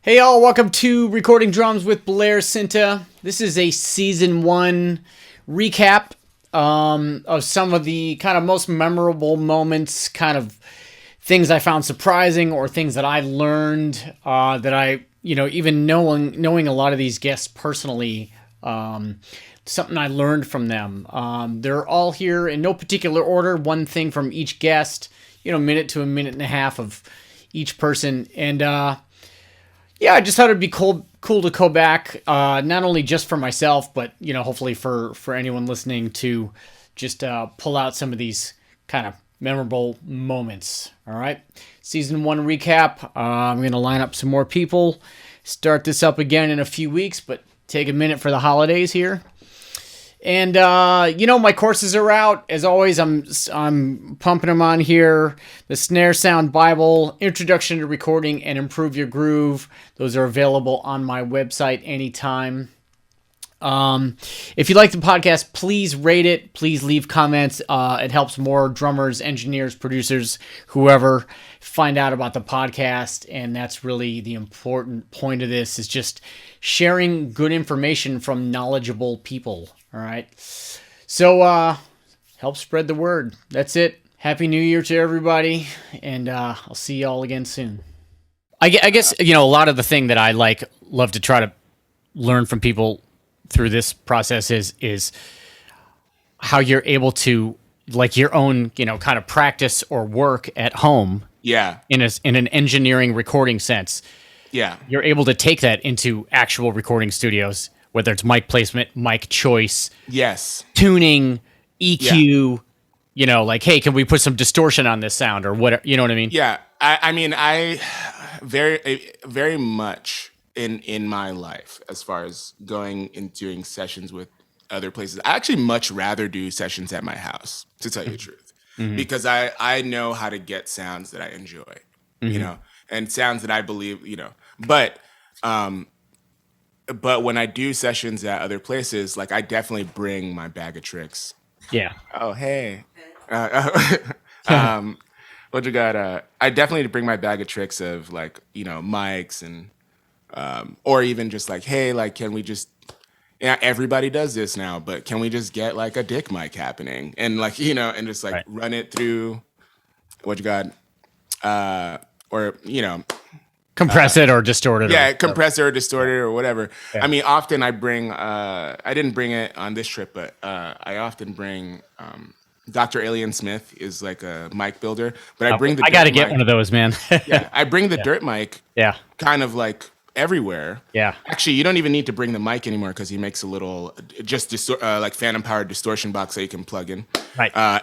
Hey all, welcome to Recording Drums with Blair Cinta. This is a season 1 recap of some of the kind of most memorable moments, kind of things I found surprising or things that I learned that I, even knowing a lot of these guests personally, something I learned from them. They're all here in no particular order, one thing from each guest, minute to a minute and a half of each person. And yeah, I just thought it'd be cool to go back, not only just for myself, but hopefully for anyone listening to just pull out some of these kind of memorable moments. All right, season 1 recap. I'm gonna line up some more people, start this up again in a few weeks, but take a minute for the holidays here. And my courses are out. As always, I'm pumping them on here. The Snare Sound Bible, Introduction to Recording and Improve Your Groove. Those are available on my website anytime. If you like the podcast, please rate it. Please leave comments. It helps more drummers, engineers, producers, whoever find out about the podcast. And that's really the important point of this, is just sharing good information from knowledgeable people. All right. So help spread the word. That's it. Happy New Year to everybody. And I'll see you all again soon. I guess, a lot of the thing that I love to try to learn from people through this process is how you're able to your own, kind of practice or work at home. Yeah. In an engineering recording sense. Yeah. You're able to take that into actual recording studios, whether it's mic placement, mic choice, yes, tuning, EQ, hey, can we put some distortion on this sound or whatever, you know what I mean? Yeah. I very much in my life, as far as going and doing sessions with other places, I actually much rather do sessions at my house, to tell you the truth, because I know how to get sounds that I enjoy, and sounds that I believe, but when I do sessions at other places, I definitely bring my bag of tricks. Yeah. Oh, hey. What you got? I definitely bring my bag of tricks of mics and or even just hey, can we just, everybody does this now, but can we just get a dick mic happening and and just right. Run it through what you got, or compress it or distort it. Yeah, compress it or distort it or whatever. Yeah. I mean, often I bring, I didn't bring it on this trip, but I often bring, Dr. Alien Smith is a mic builder, but I bring the I got to get one of those, man. Yeah, I bring the dirt mic kind of everywhere. Yeah. Actually, you don't even need to bring the mic anymore because he makes a little, just phantom powered distortion box that you can plug in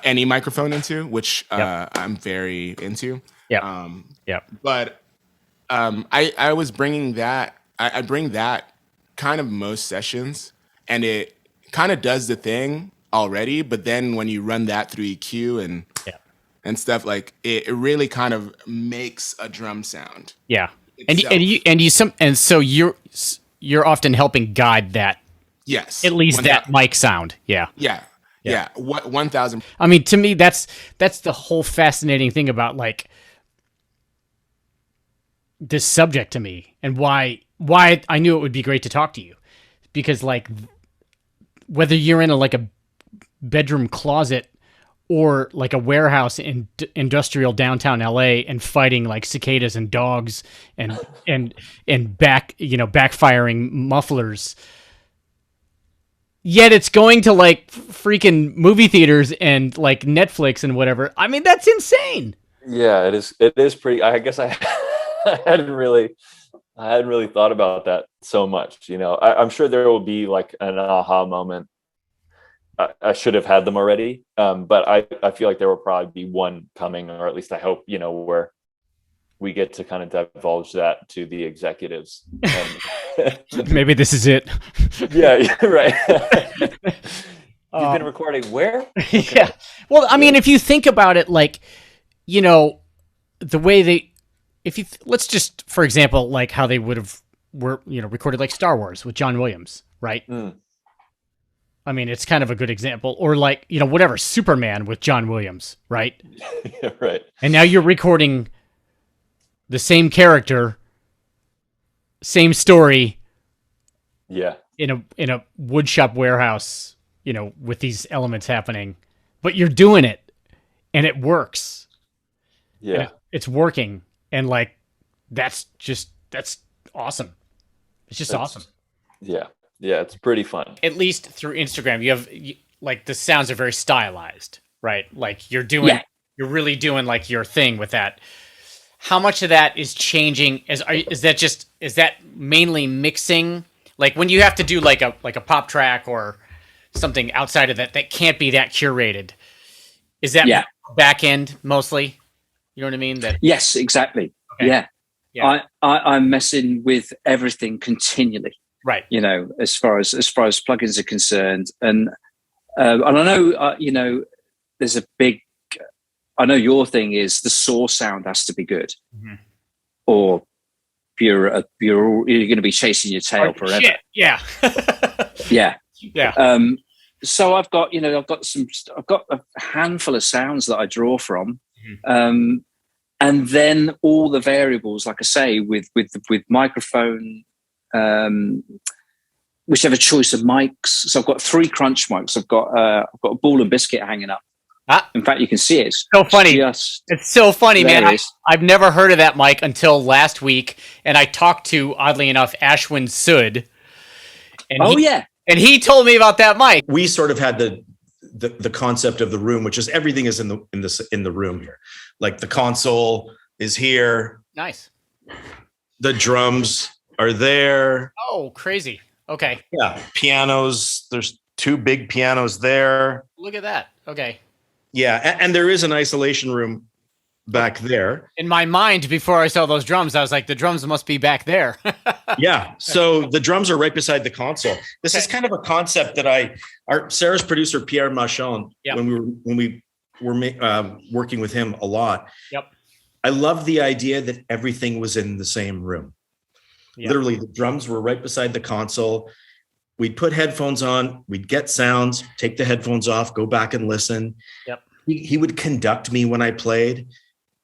any microphone into, which I'm very into. Yeah. But I was bringing that. I bring that kind of most sessions, and it kind of does the thing already. But then when you run that through EQ and stuff, it really kind of makes a drum sound. Yeah, so you're often helping guide that. Yes, at least that mic sound. Yeah. 1,000. I mean, to me, that's the whole fascinating thing about this subject to me, and why I knew it would be great to talk to you, because whether you're in a bedroom closet or a warehouse in industrial downtown LA and fighting cicadas and dogs and backfiring mufflers, yet it's going to freaking movie theaters and Netflix and whatever. I mean, that's insane. Yeah, it is pretty. I guess I hadn't really thought about that so much. I'm sure there will be an aha moment. I should have had them already, but I feel like there will probably be one coming, or at least I hope, where we get to kind of divulge that to the executives. Maybe this is it. Yeah, right. You've been recording where? Okay. Yeah. Well, I mean, if you think about it, the way let's just, for example, how they were recorded Star Wars with John Williams, right? I mean, it's kind of a good example. Or whatever, Superman with John Williams, right? Yeah, right. And now you're recording the same character same story Yeah. in a woodshop warehouse, with these elements happening, but you're doing it and it works. Yeah. And it's working. And like, that's awesome. It's just awesome. Yeah. Yeah. It's pretty fun. At least through Instagram, like the sounds are very stylized, right? Like you're really doing like your thing with that. How much of that is changing? Is that mainly mixing? Like when you have to do like a pop track or something outside of that can't be that curated. Is that back end mostly? You know what I mean? Yes, exactly. Okay. Yeah. I'm messing with everything continually. Right. As far as plugins are concerned, and I know, there's a big. I know your thing is the source sound has to be good, or you're going to be chasing your tail forever. Shit. Yeah. Yeah. Yeah. So I've got a handful of sounds that I draw from, and then all the variables, like I say, with microphone, whichever choice of mics. So I've got 3 crunch mics. I've got a ball and biscuit hanging up. In fact, you can see it. It's so funny. It's so funny, man. I've never heard of that mic until last week, and I talked to, oddly enough, Ashwin Sood. And he told me about that mic. We sort of had the concept of the room, which is everything is in the room here. Like the console is here. Nice. The drums are there. Oh, crazy. Okay. Yeah. Pianos. There's 2 big pianos there. Look at that. Okay. Yeah. And there is an isolation room back there. In my mind, before I saw those drums, I was like, the drums must be back there. Yeah. So the drums are right beside the console. This is kind of a concept that Sarah's producer, Pierre Machon, when we were working with him a lot. Yep. I love the idea that everything was in the same room. Yep. Literally, the drums were right beside the console. We'd put headphones on, we'd get sounds, take the headphones off, go back and listen. Yep. He would conduct me when I played,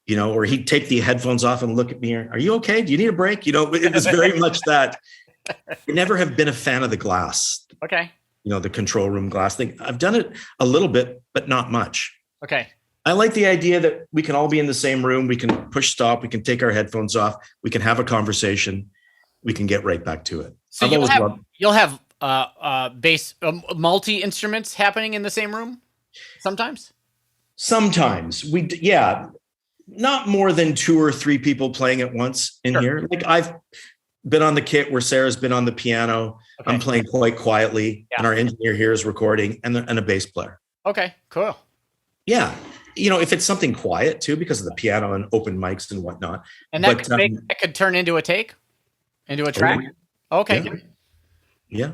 or he'd take the headphones off and look at me. Are you okay? Do you need a break? It was very much that. I never have been a fan of the glass. Okay. The control room glass thing. I've done it a little bit, but not much. Okay. I like the idea that we can all be in the same room. We can push stop. We can take our headphones off. We can have a conversation. We can get right back to it. So you'll have bass multi instruments happening in the same room sometimes. Sometimes not more than 2 or 3 people playing at once in here. Like I've been on the kit where Sarah's been on the piano. Okay. I'm playing quite quietly, and our engineer here is recording, and a bass player. Okay, cool. Yeah. If it's something quiet too, because of the piano and open mics and whatnot. And that could turn into a track? Okay. Yeah.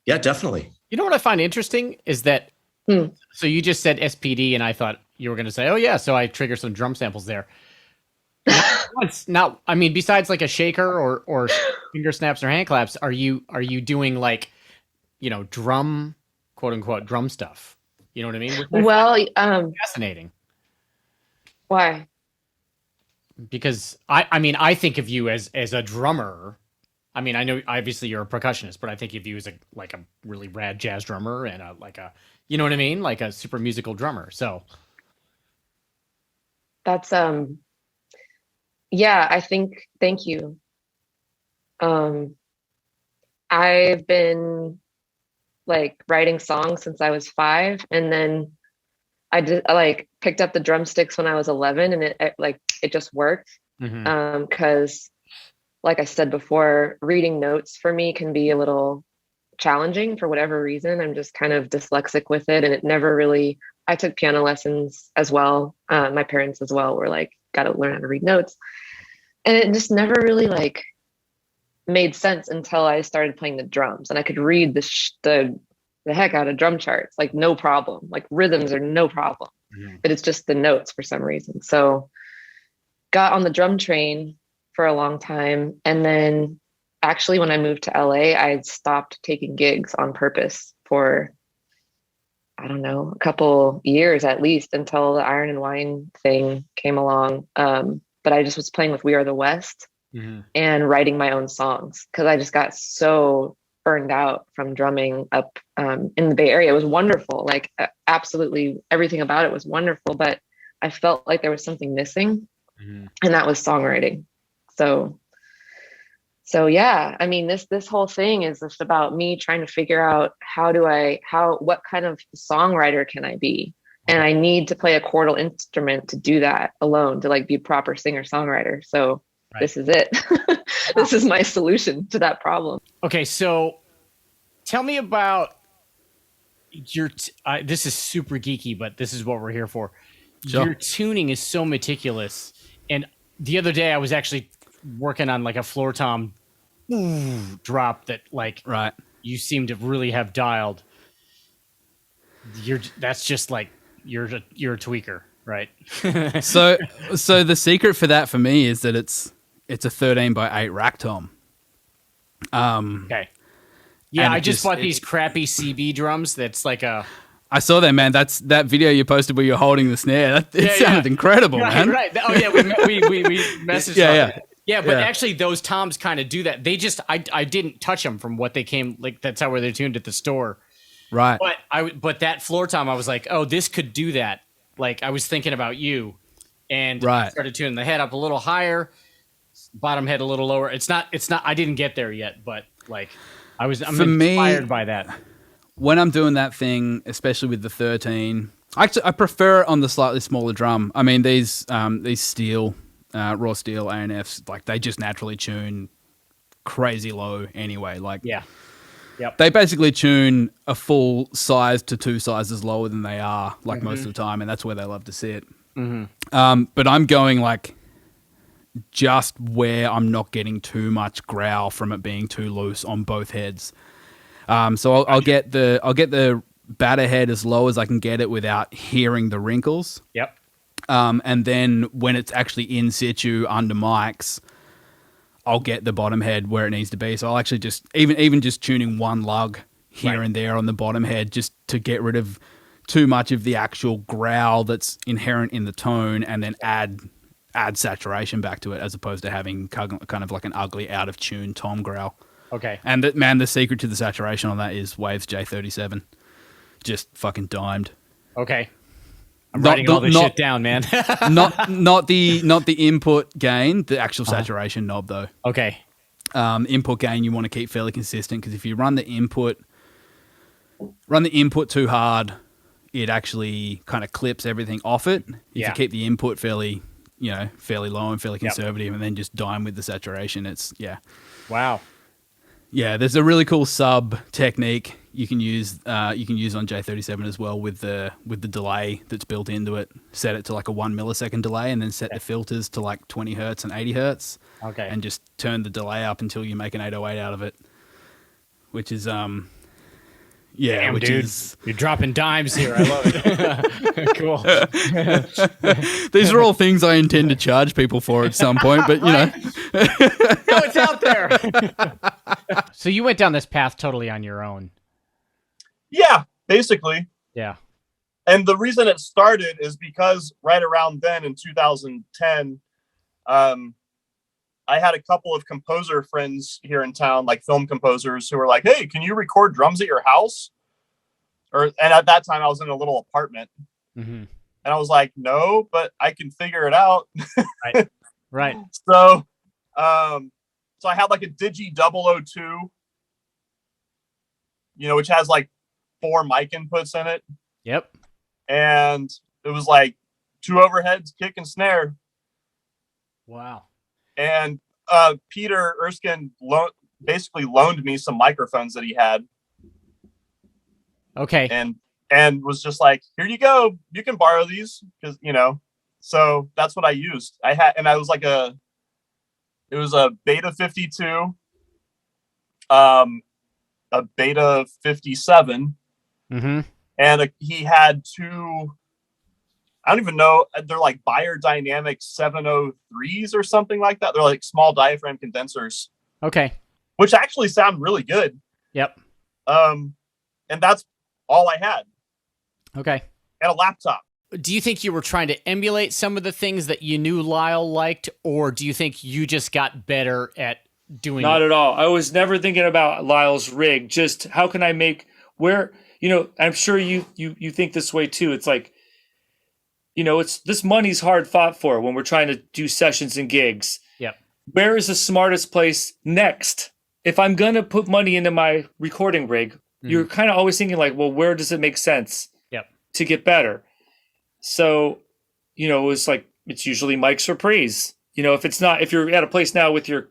Yeah, definitely. You know what I find interesting is that, so you just said SPD, and I thought you were going to say, oh yeah, so I trigger some drum samples there. Besides like a shaker or finger snaps or hand claps, are you doing like, drum, quote unquote, drum stuff? You know what I mean? Well, fascinating. Why? Because I think of you as a drummer. I know obviously you're a percussionist, but I think of you as a really rad jazz drummer and you know what I mean? Like a super musical drummer. So that's I think, thank you. I've been writing songs since I was 5, and then I picked up the drumsticks when I was 11, and it just worked. Because like I said before, reading notes for me can be a little challenging for whatever reason. I'm just kind of dyslexic with it, and it never really. I took piano lessons as well. My parents as well were got to learn how to read notes, and it just never really made sense until I started playing the drums, and I could read the heck out of drum charts, no problem. Rhythms are no problem, but it's just the notes for some reason. So got on the drum train for a long time. And then actually when I moved to LA, I stopped taking gigs on purpose for, I don't know, a couple years at least, until the Iron and Wine thing came along. But I just was playing with We Are the West and writing my own songs, because I just got so burned out from drumming up in the Bay Area. It was wonderful. Like absolutely everything about it was wonderful, but I felt like there was something missing, and that was songwriting. So yeah, I mean, this whole thing is just about me trying to figure out what kind of songwriter can I be? And I need to play a chordal instrument to do that alone, to like be a proper singer songwriter. So this is it. This is my solution to that problem. Okay. So tell me about this is super geeky, but this is what we're here for. Sure. Your tuning is so meticulous. And the other day I was actually working on like a floor tom drop that like you seem to really have dialed. That's just like you're a tweaker, right? so the secret for that for me is that it's a 13x8 rack tom. Okay. Yeah, I just bought these crappy CB drums. That's like I saw that, man. That's that video you posted where you're holding the snare. It sounded incredible, man. Right. Oh yeah, we messaged. Yeah, but actually those toms kind of do that. They just I didn't touch them from what they came like. That's how they're tuned at the store. Right. But that floor tom, I was like, oh, this could do that. Like I was thinking about you, and started tuning the head up a little higher, bottom head a little lower. It's not. I didn't get there yet, but like I'm inspired by that. When I'm doing that thing, especially with the 13, actually I prefer it on the slightly smaller drum. I mean these Steele, raw Steele ANFs, like they just naturally tune crazy low anyway. Like they basically tune a full size to 2 sizes lower than they are, like most of the time, and that's where they love to sit. But I'm going like just where I'm not getting too much growl from it being too loose on both heads. So I'll get the batter head as low as I can get it without hearing the wrinkles. Yep. And then when it's actually in situ under mics, I'll get the bottom head where it needs to be. So I'll actually just even just tuning one lug here and there on the bottom head just to get rid of too much of the actual growl that's inherent in the tone, and then add saturation back to it, as opposed to having kind of like an ugly out of tune tom growl. Okay. And the secret to the saturation on that is Waves J37. Just fucking dimed. Okay. I'm writing all this shit down, man. not the input gain, the actual saturation knob though. Okay. Input gain you want to keep fairly consistent, because if you run the input too hard, it actually kind of clips everything off it. If you keep the input fairly low and fairly conservative, and then just dime with the saturation, it's Wow. Yeah, there's a really cool sub technique you can use on J37 as well with the delay that's built into it. Set it to like a 1 millisecond delay, and then set the filters to like 20 hertz and 80 hertz. Okay. And just turn the delay up until you make an 808 out of it, which is Damn, which dude. is You're dropping dimes here. I love it. Cool. These are all things I intend to charge people for at some point, but No, it's out there. So you went down this path totally on your own. Yeah, basically. Yeah. And the reason it started is because right around then in 2010, I had a couple of composer friends here in town, like film composers, who were like, "Hey, can you record drums at your house?" And at that time I was in a little apartment, and I was like, "No, but I can figure it out." Right. So I had like a Digi 002, which has like 4 mic inputs in it. Yep. And it was like 2 overheads, kick and snare. Wow. And Peter Erskine basically loaned me some microphones that he had. Okay. And was just like, "Here you go. You can borrow these," because So that's what I used. I was like it was a Beta 52, a Beta 57, and he had 2. I don't even know. They're like Beyerdynamic 703s or something like that. They're like small diaphragm condensers. Okay. Which actually sound really good. Yep. And that's all I had. Okay. And a laptop. do you think you were trying to emulate some of the things that you knew Lyle liked, or do you think you just got better at doing Not at all. I was never thinking about Lyle's rig. Just how can I make where, I'm sure you think this way too. It's like, it's this money's hard fought for when we're trying to do sessions and gigs. Yep. Where is the smartest place next? If I'm going to put money into my recording rig, you're kind of always thinking like, well, where does it make sense to get better? So, it's like, it's usually mics or pre's. If you're at a place now with your,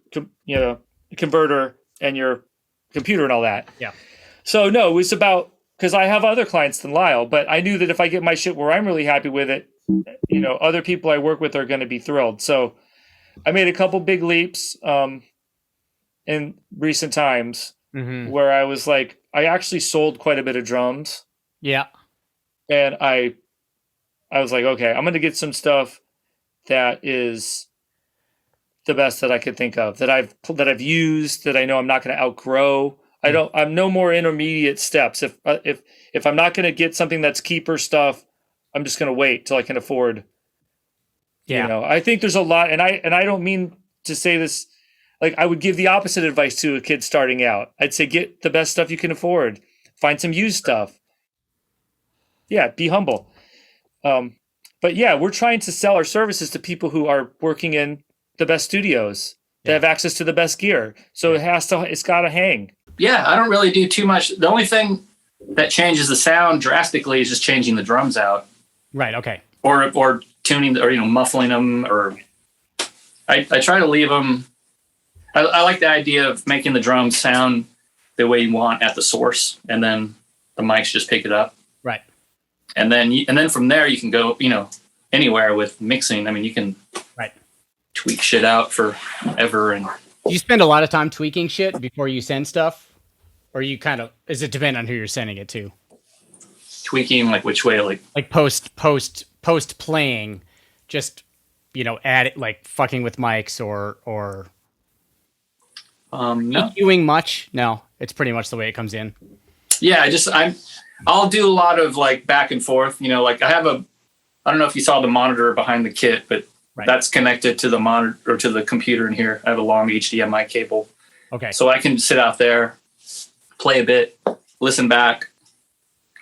converter and your computer and all that. Yeah. So no, it was about, because I have other clients than Lyle, but I knew that if I get my shit where I'm really happy with it, other people I work with are going to be thrilled. So I made a couple big leaps in recent times where I was like, I actually sold quite a bit of drums. Yeah. And I was like, okay, I'm going to get some stuff that is the best that I could think of, that I've used, that I know I'm not going to outgrow. I'm no more intermediate steps. If I'm not going to get something that's keeper stuff, I'm just going to wait till I can afford. Yeah. I think there's a lot, and I don't mean to say this, like I would give the opposite advice to a kid starting out. I'd say, get the best stuff you can afford, find some used stuff. Yeah. Be humble. But yeah, we're trying to sell our services to people who are working in the best studios that have access to the best gear. So it's got to hang. Yeah, I don't really do too much. The only thing that changes the sound drastically is just changing the drums out. Right. Okay. Or tuning or muffling them. Or I try to leave them. I like the idea of making the drums sound the way you want at the source, and then the mics just pick it up. Right. And then from there you can go anywhere with mixing. I mean, you can tweak shit out forever. And do you spend a lot of time tweaking shit before you send stuff? Or you does it depend on who you're sending it to? Tweaking, like which way? Like post playing, just, add it, like fucking with mics or no. EQing much? No, it's pretty much the way it comes in. Yeah, I'll do a lot of like back and forth, like I don't know if you saw the monitor behind the kit, but that's connected to the monitor or to the computer in here. I have a long HDMI cable. Okay. So I can sit out there, play a bit, listen back,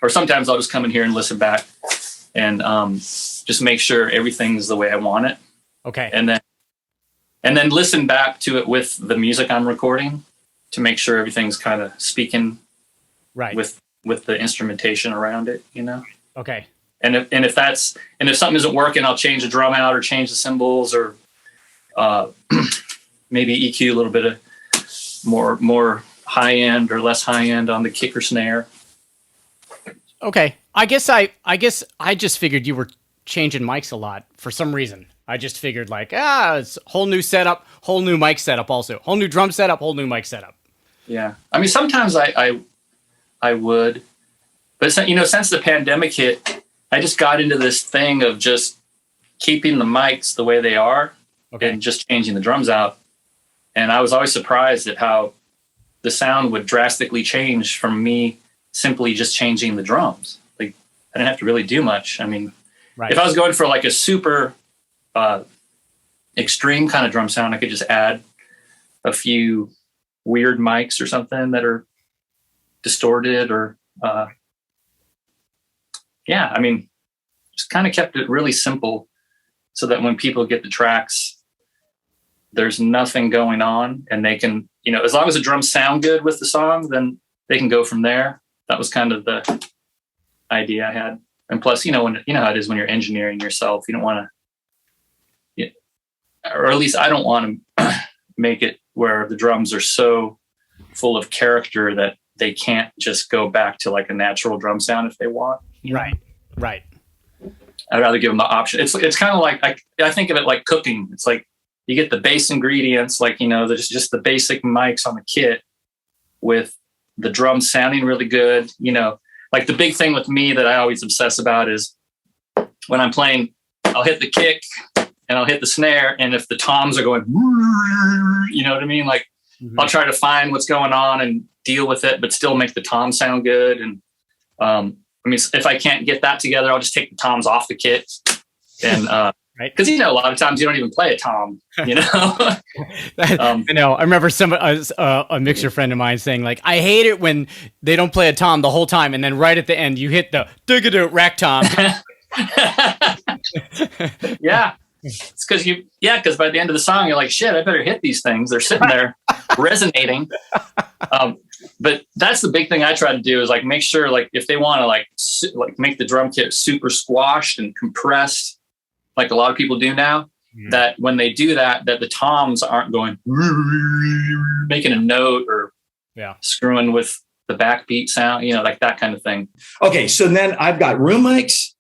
or sometimes I'll just come in here and listen back and just make sure everything's the way I want it. Okay. And then listen back to it with the music I'm recording to make sure everything's kind of speaking with the instrumentation around it, Okay. And if something isn't working, I'll change the drum out or change the cymbals or maybe EQ a little bit of more high end or less high end on the kick or snare. Okay. I guess I just figured you were changing mics a lot for some reason. I just figured like, it's a whole new setup, whole new mic setup also. Whole new drum setup, whole new mic setup. Yeah. I mean, sometimes I would, but since the pandemic hit, I just got into this thing of just keeping the mics the way they are and just changing the drums out. And I was always surprised at how the sound would drastically change from me simply just changing the drums. Like I didn't have to really do much. I mean, if I was going for like a super extreme kind of drum sound, I could just add a few weird mics or something that are distorted or I mean, just kind of kept it really simple so that when people get the tracks, there's nothing going on and they can, as long as the drums sound good with the song, then they can go from there. That was kind of the idea I had. And plus, when how it is when you're engineering yourself, you don't want to, or at least I don't want to make it where the drums are so full of character that they can't just go back to like a natural drum sound if they want. Right. I'd rather give them the option. It's kind of like, I think of it like cooking. It's like you get the base ingredients, like, there's just the basic mics on the kit with the drums sounding really good. Like the big thing with me that I always obsess about is when I'm playing, I'll hit the kick and I'll hit the snare. And if the toms are going, you know what I mean? Like I'll try to find what's going on and deal with it, but still make the tom sound good. And, I mean, if I can't get that together, I'll just take the toms off the kit. And right, because a lot of times you don't even play a tom. I know. I remember a mixer friend of mine saying, like, I hate it when they don't play a tom the whole time, and then right at the end you hit the dig-a-doo rack tom. Yeah. It's because by the end of the song, you're like, shit, I better hit these things. They're sitting there resonating. But that's the big thing I try to do is like make sure, like, if they want to like make the drum kit super squashed and compressed, like a lot of people do now, that when they do that the toms aren't going making a note or screwing with the backbeat sound, like that kind of thing. Okay, so then I've got room mics,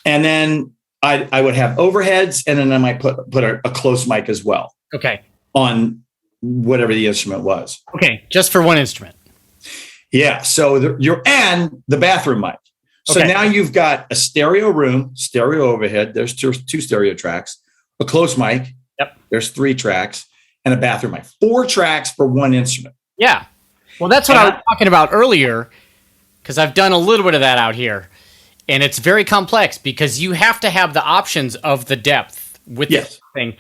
and then I would have overheads, and then I might put a close mic as well. Okay. On whatever the instrument was. Okay, just for one instrument. Yeah. So and the bathroom mic. So now you've got a stereo room, stereo overhead. There's two stereo tracks, a close mic. Yep. There's 3 tracks, and a bathroom mic. 4 tracks for one instrument. Yeah. Well, that's what I was talking about earlier, because I've done a little bit of that out here. And it's very complex because you have to have the options of the depth with this thing.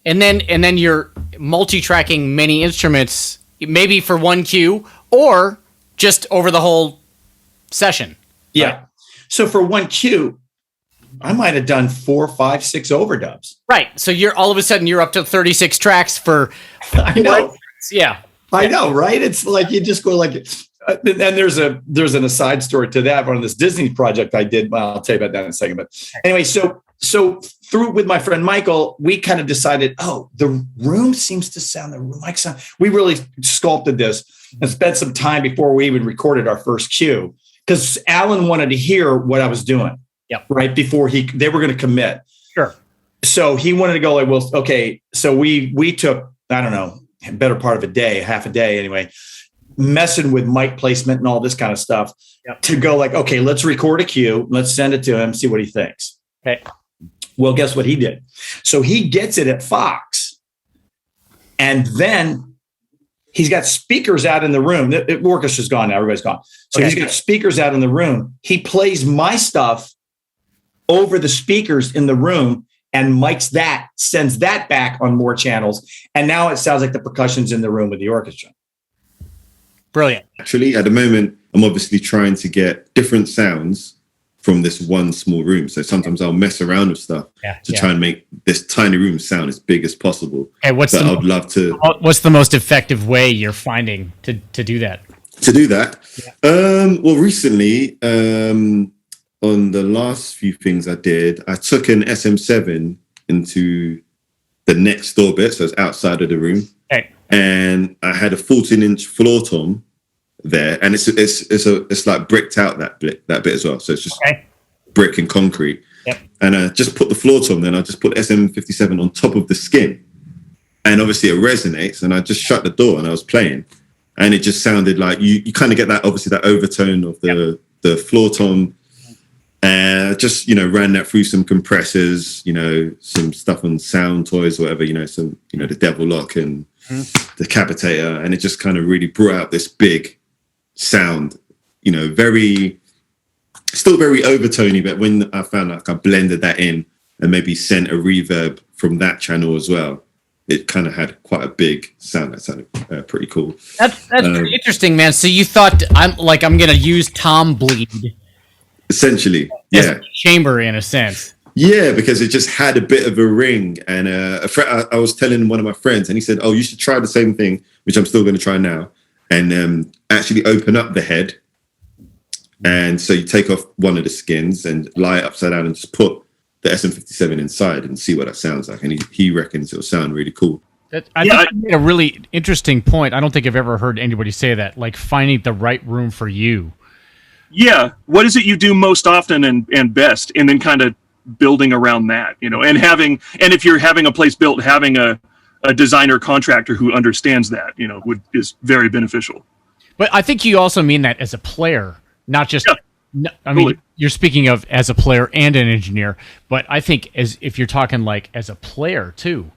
And then you're multi-tracking many instruments, maybe for one cue or just over the whole session. Yeah. Right? So for one cue, I might have done 4, 5, 6 overdubs. Right. So all of a sudden you're up to 36 tracks for. I know. Yeah. I know, right? It's like you just go like. And there's an aside story to that on this Disney project I did. Well, I'll tell you about that in a second. But anyway, so through with my friend Michael, we kind of decided, the room seems to sound like sound. We really sculpted this and spent some time before we even recorded our first cue because Alan wanted to hear what I was doing. Yep. Right before they were going to commit. Sure. So he wanted to go like, well, okay. So we took, I don't know, a better part of a day, half a day anyway, messing with mic placement and all this kind of stuff to go like, okay, let's record a cue. Let's send it to him, see what he thinks. Okay. Well, guess what he did? So he gets it at Fox, and then he's got speakers out in the room. The orchestra's gone now. Everybody's gone. So he's got speakers out in the room. He plays my stuff over the speakers in the room and mics that, sends that back on more channels. And now it sounds like the percussion's in the room with the orchestra. Brilliant. Actually, at the moment, I'm obviously trying to get different sounds from this one small room. So sometimes I'll mess around with stuff to try and make this tiny room sound as big as possible. Okay, I'd love to. What's the most effective way you're finding to do that? To do that? Yeah. Well, recently, on the last few things I did, I took an SM7 into the next door bit, so it's outside of the room. Okay. And I had a 14-inch floor tom there, and it's like bricked out that bit as well. So it's just brick and concrete. Yep. And I just put the floor tom, then I just put SM57 on top of the skin, and obviously it resonates. And I just shut the door and I was playing, and it just sounded like you kind of get that overtone of the floor tom. Just ran that through some compressors, some stuff on Sound Toys or whatever, some the Devil Lock and the Capitator, and it just kind of really brought out this big sound, still very overtony, but when I found like I blended that in and maybe sent a reverb from that channel as well, it kind of had quite a big sound that sounded pretty cool. That's pretty interesting, man. So you thought I'm going to use tom bleed essentially, as a chamber in a sense. Yeah, because it just had a bit of a ring. And I was telling one of my friends, and he said, you should try the same thing, which I'm still going to try now, and actually open up the head. And so you take off one of the skins and lie it upside down and just put the SM57 inside and see what that sounds like. And he reckons it'll sound really cool. I think you made a really interesting point. I don't think I've ever heard anybody say that, like finding the right room for you. Yeah. What is it you do most often and best? And then kind of building around that, and if you're having a place built, having a designer contractor who understands that, is very beneficial. But I think you also mean that as a player, not just, I mean, you're speaking of as a player and an engineer, but I think if you're talking like as a player too,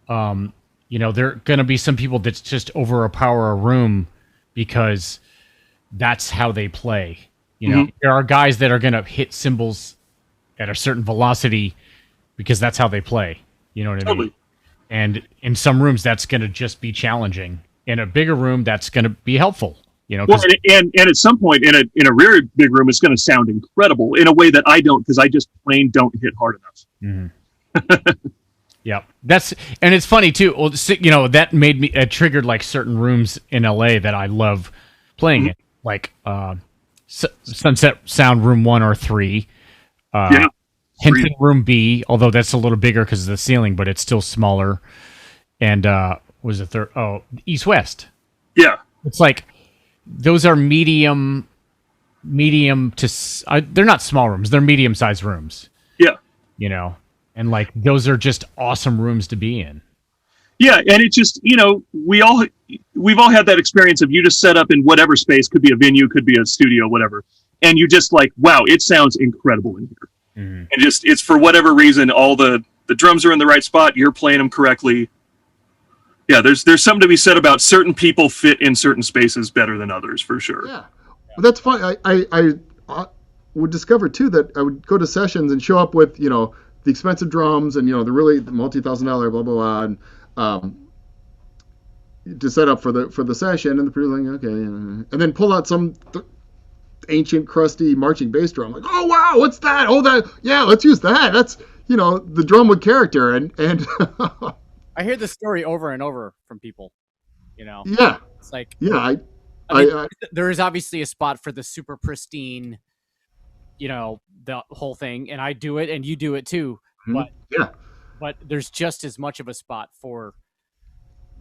there are going to be some people that's just overpower a room because that's how they play. You know, there are guys that are going to hit cymbals at a certain velocity because that's how they play. You know what I mean? And in some rooms, that's going to just be challenging. In a bigger room, that's going to be helpful. You know, well, and at some point in a very big room, it's going to sound incredible in a way that I don't, because I just plain don't hit hard enough. Yeah, and it's funny too. Well, you know, that made me triggered like certain rooms in LA that I love playing in, like Sunset Sound Room 1 or 3, Hinton Room B, although that's a little bigger because of the ceiling, but it's still smaller. And was the third? Oh, East West. Yeah, it's like those are medium to. They're not small rooms; they're medium-sized rooms. Yeah, you know. And like those are just awesome rooms to be in. Yeah, and it just, you know, we've all had that experience of you just set up in whatever space, could be a venue, could be a studio, whatever, and you just like, wow, it sounds incredible in here. And just it's for whatever reason, all the drums are in the right spot, you're playing them correctly. Yeah, there's something to be said about certain people fit in certain spaces better than others, for sure. Yeah, well, that's fine. I would discover too that I would go to sessions and show up with, you know, the expensive drums and, you know, the multi-$1,000 blah blah blah, and to set up for the session, and the producer's like, okay, and then pull out some ancient crusty marching bass drum, like, oh wow, what's that? Oh, that, yeah, let's use that. That's, you know, the drum with character, and I hear this story over and over from people. You know, yeah, it's like, yeah, I mean, there is obviously a spot for the super pristine, you know, the whole thing, and I do it and you do it too, but there's just as much of a spot for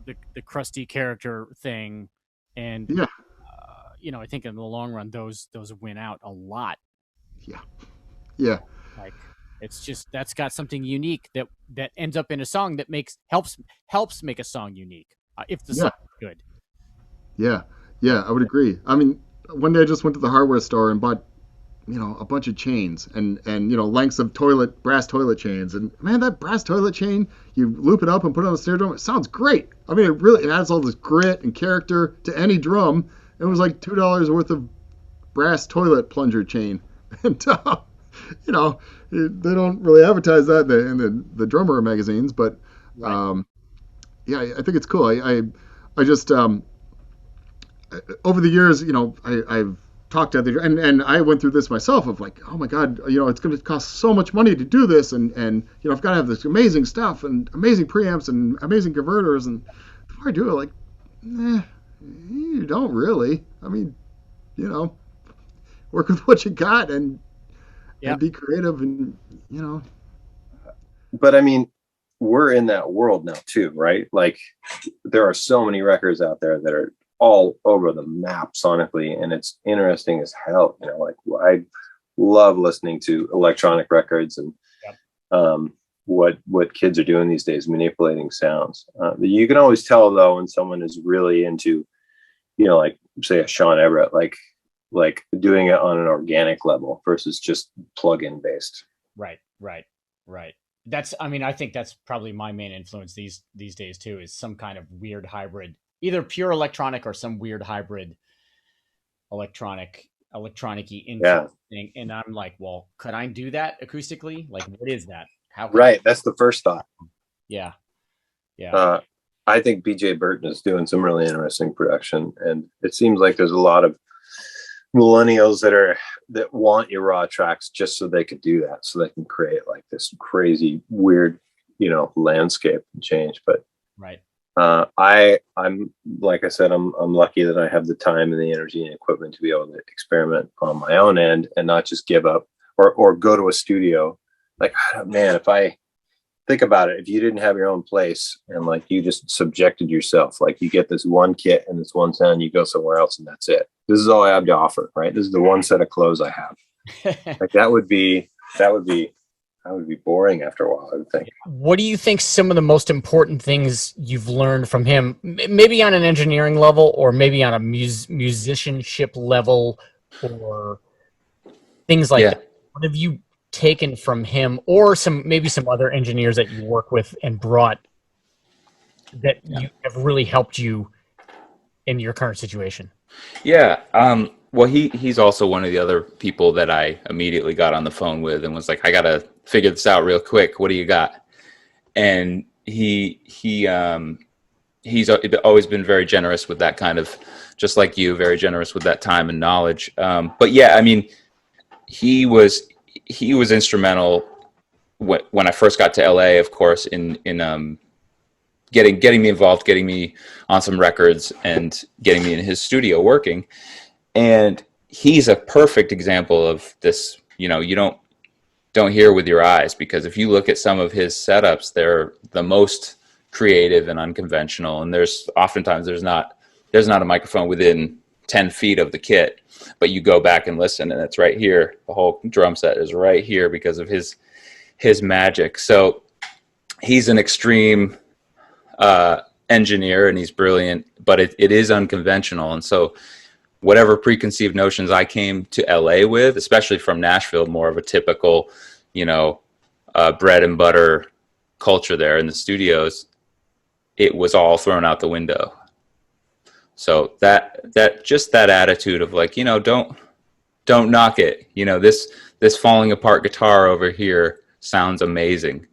the crusty character thing, and you know, I think in the long run those win out a lot. Like it's just, that's got something unique that ends up in a song that helps make a song unique, if the song is good. Yeah, I would agree. I mean, one day I just went to the hardware store and bought, you know, a bunch of chains and you know, lengths of brass toilet chains, and man, that brass toilet chain, you loop it up and put it on a snare drum, it sounds great. I mean, it adds all this grit and character to any drum. It was like $2 worth of brass toilet plunger chain, and you know, they don't really advertise that in the drummer magazines, but yeah, I think it's cool. I just over the years, you know, I've talked to other, and I went through this myself of like, oh my God, you know, it's going to cost so much money to do this, and you know, I've got to have this amazing stuff and amazing preamps and amazing converters, and before I do it, like, you don't really. I mean, you know, work with what you got and be creative, and you know. But I mean, we're in that world now too, right? Like, there are so many records out there that are all over the map sonically, and it's interesting as hell. You know, like, I love listening to electronic records and what kids are doing these days, manipulating sounds. You can always tell though when someone is really into, you know, like say a Sean Everett, like doing it on an organic level versus just plug-in based. Right. That's, I mean, I think that's probably my main influence these days too, is some kind of weird hybrid, either pure electronic or some weird hybrid electronic-y influence thing. And I'm like, well, could I do that acoustically? Like, what is that? Right. That's the first thought. Yeah. I think BJ Burton is doing some really interesting production, and it seems like there's a lot of millennials that want your raw tracks just so they could do that, so they can create like this crazy, weird, you know, landscape and change. But I'm like I said, I'm lucky that I have the time and the energy and equipment to be able to experiment on my own end and not just give up or go to a studio. Like, man, if I think about it, if you didn't have your own place and like you just subjected yourself, like you get this one kit and this one sound, you go somewhere else and that's it. This is all I have to offer, right? This is the one set of clothes I have. Like that would be boring after a while, I would think. What do you think some of the most important things you've learned from him, maybe on an engineering level or maybe on a musicianship level or things like that? What have you taken from him or maybe some other engineers that you work with and brought that you have really helped you in your current situation? Yeah. Well, he's also one of the other people that I immediately got on the phone with and was like, I gotta figure this out real quick. What do you got? And he's always been very generous with that kind of, just like you, very generous with that time and knowledge. But yeah, I mean, he was instrumental when I first got to LA, of course, in getting me involved, getting me on some records, and getting me in his studio working. And he's a perfect example of this. You know, you don't hear with your eyes, because if you look at some of his setups, they're the most creative and unconventional. And there's not a microphone within 10 feet of the kit, but you go back and listen, and it's right here. The whole drum set is right here because of his magic. So he's an extreme engineer, and he's brilliant, but it is unconventional. And so whatever preconceived notions I came to LA with, especially from Nashville, more of a typical, bread and butter culture there in the studios, it was all thrown out the window. So that attitude of like, don't knock it. This falling apart guitar over here sounds amazing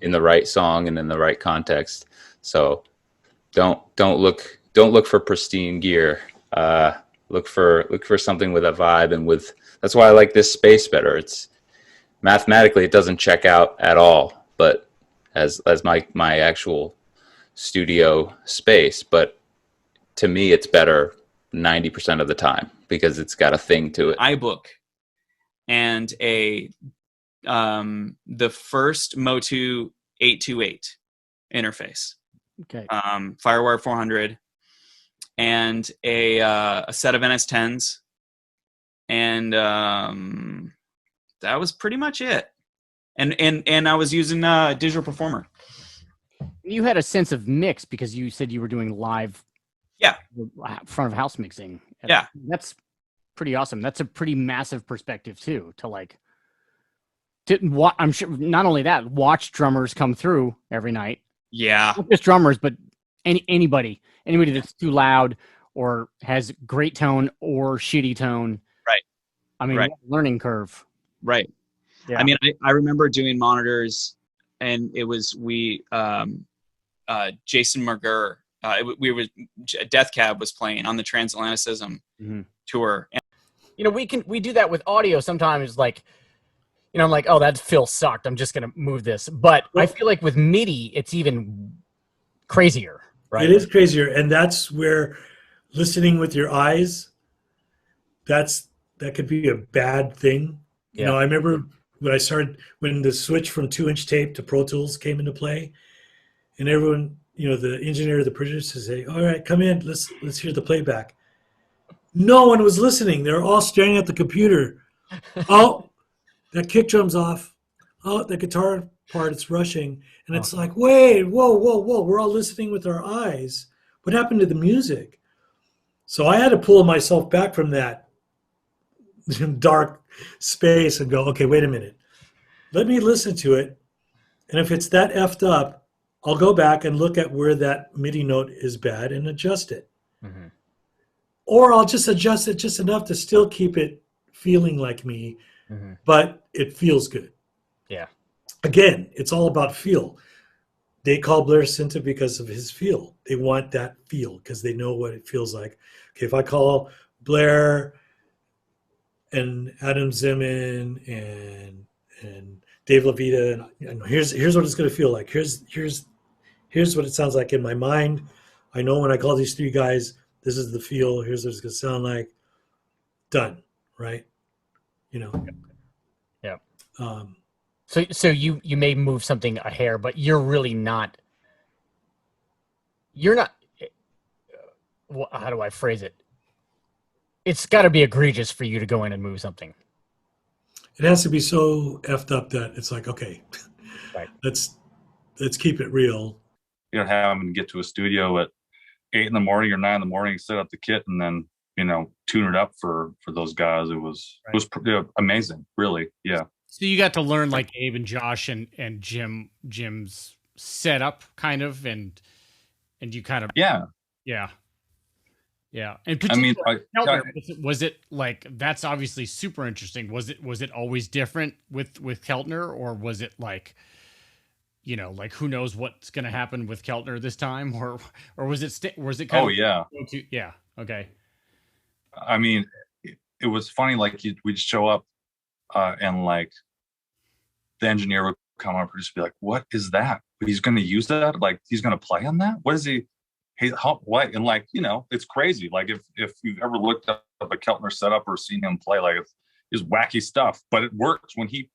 in the right song and in the right context. So don't look for pristine gear. Look for something with a vibe, and that's why I like this space better. It's mathematically, it doesn't check out at all, but as my actual studio space, but to me it's better 90% of the time because it's got a thing to it. iBook and the first Motu 828 interface. Okay. Firewire 400 and a set of NS10s, and that was pretty much it. And I was using Digital Performer. You had a sense of mix because you said you were doing live, front of house mixing. Yeah, that's pretty awesome. That's a pretty massive perspective too. I'm sure not only that, watch drummers come through every night. Yeah, not just drummers, but anybody that's too loud or has great tone or shitty tone. Right. I mean, right. Learning curve. Right. Yeah. I mean, I remember doing monitors, and it was Jason McGerr. Death Cab was playing on the Transatlanticism tour. And, we do that with audio sometimes. Like, I'm like, oh, that fill sucked. I'm just gonna move this. But I feel like with MIDI, it's even crazier. Right. It is crazier, and that's where listening with your eyes, that could be a bad thing. Yeah. I remember when the switch from 2-inch tape to Pro Tools came into play, and everyone, the engineer, the producer say, all right, come in, let's hear the playback. No one was listening. They're all staring at the computer. Oh, that kick drum's off. Oh, the guitar part, it's rushing. And it's like, wait, whoa. We're all listening with our eyes. What happened to the music? So I had to pull myself back from that dark space and go, okay, wait a minute. Let me listen to it. And if it's that effed up, I'll go back and look at where that MIDI note is bad and adjust it. Mm-hmm. Or I'll just adjust it just enough to still keep it feeling like me, but it feels good. Yeah. Again, it's all about feel. They call Blair Sinta because of his feel. They want that feel because they know what it feels like. Okay, if I call Blair and Adam Zimmon and Dave LaVita, and here's what it's going to feel like. Here's what it sounds like in my mind. I know when I call these three guys, this is the feel. Here's what it's going to sound like. Done, right? Yeah. So you may move something a hair, but you're really not. You're not. How do I phrase it? It's got to be egregious for you to go in and move something. It has to be so effed up that it's like, okay, right. Let's keep it real. You don't have them get to a studio at 8 in the morning or 9 in the morning, set up the kit, and then tune it up for those guys. It was amazing, really. Yeah. So you got to learn like Abe and Josh and Jim's setup kind of, and you kind of yeah. Yeah, and I mean, Keltner, was it like that's obviously super interesting? Was it always different with Keltner, or was it like, you know, like who knows what's going to happen with Keltner this time, or was it kind of yeah, okay. I mean, it was funny. Like we'd show up, and like the engineer would come up and just be like, "What is that? He's going to use that? Like he's going to play on that? What is he?" Hey, what? And like, you know, it's crazy. Like if you've ever looked up a Keltner setup or seen him play, like it's wacky stuff, but it works when he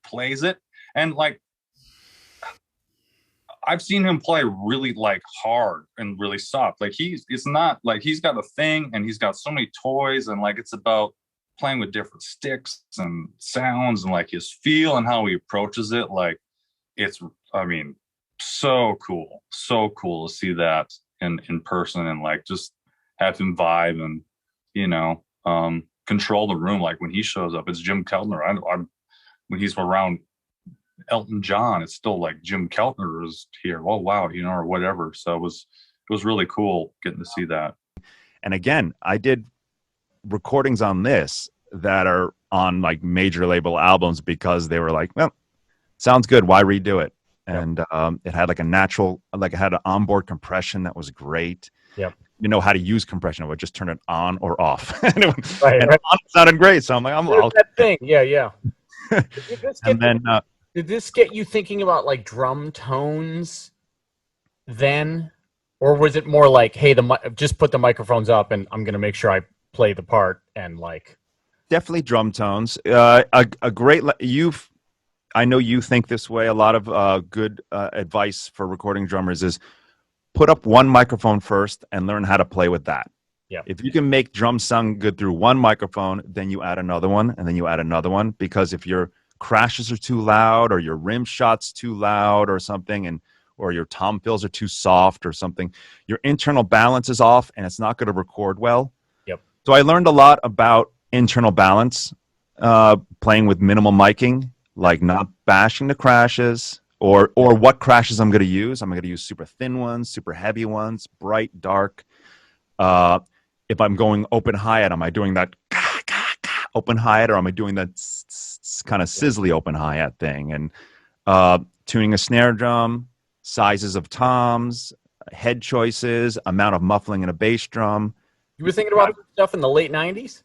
plays it. And like, I've seen him play really like hard and really soft. Like it's not like he's got a thing and he's got so many toys, and like it's about playing with different sticks and sounds and like his feel and how he approaches it. Like it's, I mean, so cool to see that in person, and like just have him vibe and, you know, control the room. Like when he shows up, it's Jim Keltner. I'm when he's around Elton John, it's still like Jim Keltner is here. Oh wow, you know, or whatever. So it was really cool getting to see that. And again, I did recordings on this that are on like major label albums because they were like, well, sounds good, why redo it? And it had like a natural, like it had an onboard compression that was great. Yep. You know how to use compression. I would just turn it on or off. and it Right. sounded great. So I'm like, I'll that thing. Yeah. Did this get you thinking about like drum tones then? Or was it more like, hey, just put the microphones up and I'm going to make sure I play the part and like. Definitely drum tones. A great, I know you think this way. A lot of good advice for recording drummers is put up one microphone first and learn how to play with that. Yeah. If you can make drums sound good through one microphone, then you add another one, and then you add another one. Because if your crashes are too loud, or your rim shots too loud, or something, or your tom fills are too soft, or something, your internal balance is off, and it's not going to record well. Yep. So I learned a lot about internal balance, playing with minimal miking. Like not bashing the crashes, or what crashes I'm going to use. I'm going to use super thin ones, super heavy ones, bright, dark. If I'm going open hi-hat, am I doing that open hi-hat, or am I doing that kind of sizzly open hi-hat thing? And tuning a snare drum, sizes of toms, head choices, amount of muffling in a bass drum. You were thinking about stuff in the late 90s?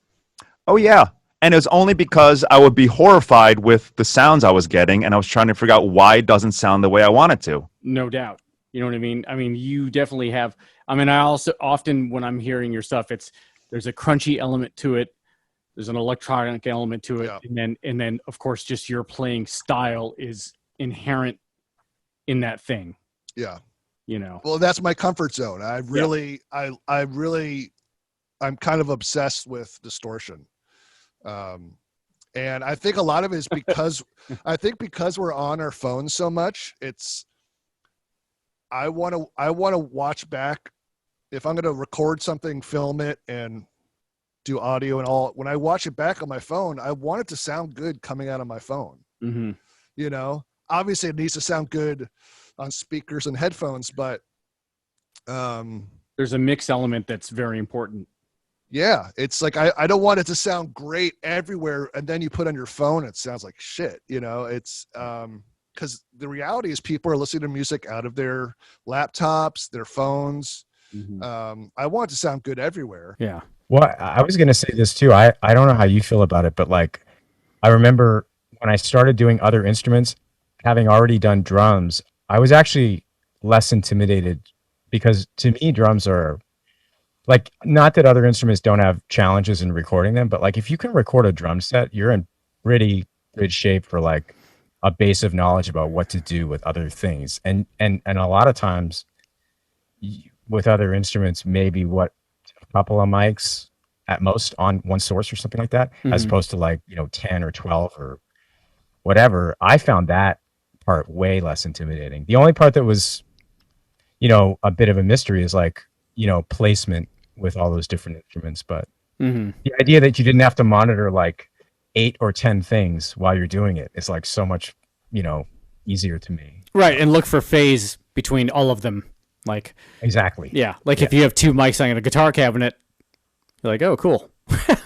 Oh, yeah. And it was only because I would be horrified with the sounds I was getting, and I was trying to figure out why it doesn't sound the way I want it to. No doubt. You know what I mean? I mean, you definitely have. I mean, I also often, when I'm hearing your stuff, there's a crunchy element to it. There's an electronic element to it. Yeah. And then, of course, just your playing style is inherent in that thing. Yeah. You know? Well, that's my comfort zone. I'm kind of obsessed with distortion. And I think a lot of it is because because we're on our phones so much, I want to watch back. If I'm going to record something, film it and do audio and all, when I watch it back on my phone, I want it to sound good coming out of my phone. Mm-hmm. You know, obviously it needs to sound good on speakers and headphones, but there's a mix element that's very important. Yeah, it's like I don't want it to sound great everywhere, and then you put on your phone, it sounds like shit. You know, it's because the reality is people are listening to music out of their laptops, their phones. Mm-hmm. I want it to sound good everywhere. Yeah. Well, I was going to say this too. I don't know how you feel about it, but like I remember when I started doing other instruments, having already done drums, I was actually less intimidated because to me, drums are. Like, not that other instruments don't have challenges in recording them, but like if you can record a drum set, you're in pretty good shape for like a base of knowledge about what to do with other things. And a lot of times with other instruments, maybe a couple of mics at most on one source or something like that, as opposed to like, 10 or 12 or whatever. I found that part way less intimidating. The only part that was, a bit of a mystery is like, placement with all those different instruments, but the idea that you didn't have to monitor like 8 or 10 things while you're doing it is like so much, easier to me. Right. And look for phase between all of them. Like exactly. Yeah. Like if you have 2 mics on a guitar cabinet, You're like, oh, cool.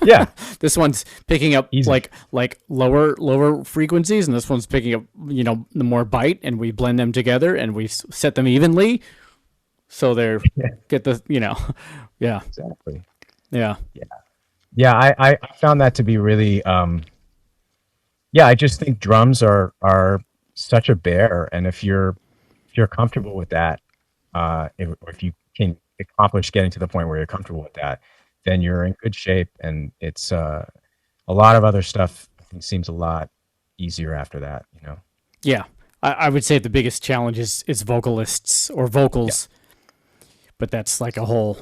Yeah. This one's picking up Easy. like lower frequencies, and this one's picking up, you know, the more bite, and we blend them together and we set them evenly, so they're get the, you know, yeah, Exactly. yeah, Yeah, I found that to be really I just think drums are such a bear, and if you're comfortable with that, or if you can accomplish getting to the point where you're comfortable with that, then you're in good shape, and it's a lot of other stuff I think seems a lot easier after that, you know. yeah. I would say the biggest challenge is vocalists or vocals, but that's like a whole